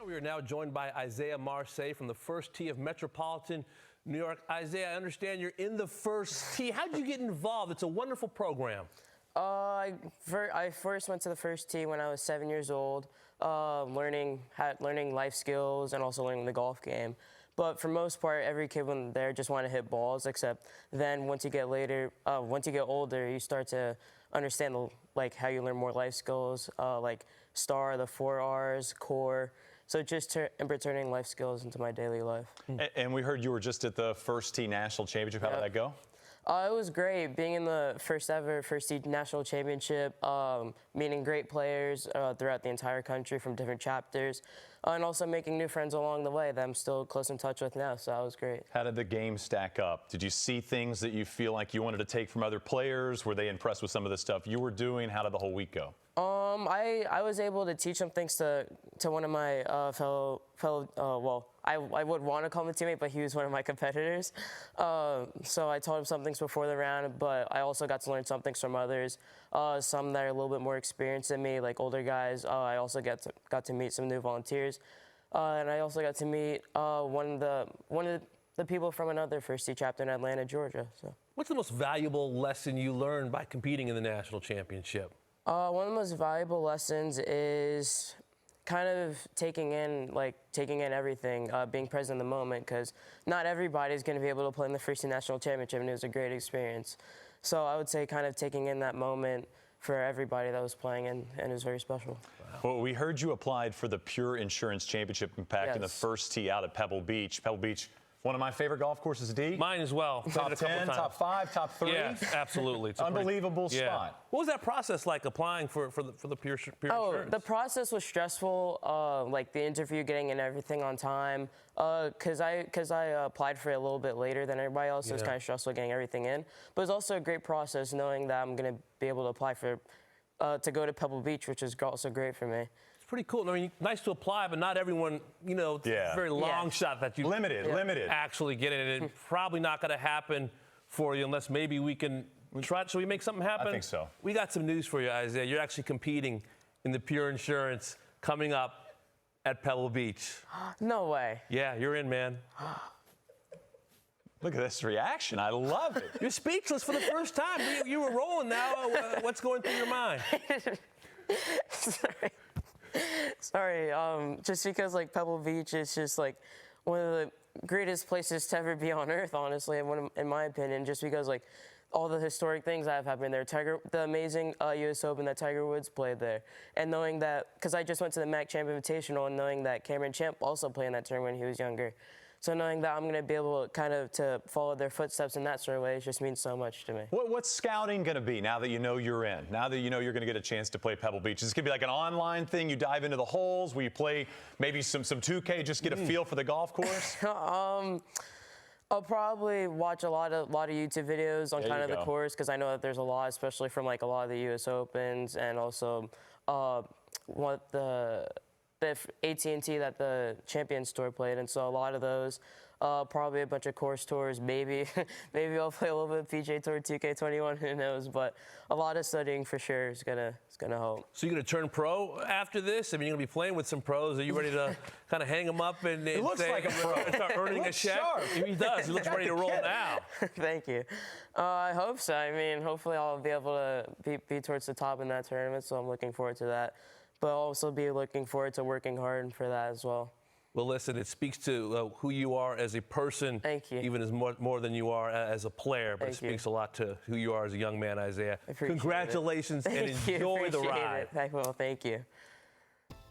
We are now joined by Isaiah Marseille from the first tee of Metropolitan New York. Isaiah, I understand you're in the first tee. How did you get involved? It's a wonderful program. I first went to the first tee when I was 7 years old, learning life skills and also learning the golf game. But for most part, every kid when there just want to hit balls. Except then, once you get older, you start to understand how you learn more life skills, like STAR, the 4 R's, core. So just returning life skills into my daily life. And we heard you were just at the first tee national championship. How did that go? It was great being in the first ever first tee national championship, meeting great players throughout the entire country from different chapters, and also making new friends along the way that I'm still close in touch with now, so that was great. How did the game stack up? Did you see things that you feel like you wanted to take from other players? Were they impressed with some of the stuff you were doing? How did the whole week go? I was able to teach some things to one of my I would want to call him a teammate, but he was one of my competitors. So I taught him some things before the round, but I also got to learn some things from others. Some that are a little bit more experienced than me, like older guys. I also got to meet some new volunteers, and I also got to meet one of the people from another first tee chapter in Atlanta, Georgia. So. What's the most valuable lesson you learned by competing in the national championship? One of the most valuable lessons is kind of taking in everything, being present in the moment, because not everybody's going to be able to play in the first tee national championship, and it was a great experience. So I would say kind of taking in that moment for everybody that was playing, and it was very special. Wow. Well, we heard you applied for the Pure Insurance Championship Impact in the first tee out at Pebble Beach. Pebble Beach, one of my favorite golf courses, D. Mine as well. Top 10, top 5, top 3. Yeah, absolutely. It's unbelievable spot. What was that process like applying for the Pure Insurance? The process was stressful, like the interview, getting in everything on time. Because I applied for it a little bit later than everybody else, so it was kind of stressful getting everything in. But it was also a great process knowing that I'm going to be able to apply for to go to Pebble Beach, which is also great for me. Pretty cool. I mean, nice to apply, but not everyone, it's a very long shot that you limited actually get it. And probably not going to happen for you unless maybe we can try. Shall we make something happen? I think so. We got some news for you, Isaiah. You're actually competing in the Pure Insurance coming up at Pebble Beach. No way. Yeah, you're in, man. Look at this reaction. I love it. You're speechless for the first time. You were rolling now. What's going through your mind? Sorry, just because Pebble Beach is just one of the greatest places to ever be on earth, honestly, in my opinion, just because all the historic things that have happened there. The amazing U.S. Open that Tiger Woods played there. And knowing that, because I just went to the Mac Champ Invitational, and knowing that Cameron Champ also played in that tournament when he was younger. So knowing that I'm going to be able to follow their footsteps in that sort of way just means so much to me. What's scouting going to be now that you know you're in? Now that you know you're going to get a chance to play Pebble Beach? Is this going to be like an online thing? You dive into the holes? Will you play maybe some 2K, just get a feel for the golf course? I'll probably watch a lot of YouTube videos on kind of the course, because I know that there's a lot, especially from a lot of the U.S. Opens, and also what the AT&T that the Champions Tour played, and so a lot of those, probably a bunch of course tours, maybe I'll play a little bit of PGA Tour 2K21, who knows, but a lot of studying for sure is gonna help. So you're gonna turn pro after this? I mean, you're gonna be playing with some pros. Are you ready to kind of hang them up and it looks say, like a pro. Start earning a check? Sharp. He does. He looks ready to roll now. Thank you. I hope so. I mean, hopefully I'll be able to be towards the top in that tournament, so I'm looking forward to that. But I'll also be looking forward to working hard for that as well. Well, listen, it speaks to who you are as a person. Thank you. Even as more than you are as a player, but it speaks a lot to who you are as a young man, Isaiah. Congratulations and enjoy the ride. Thank you.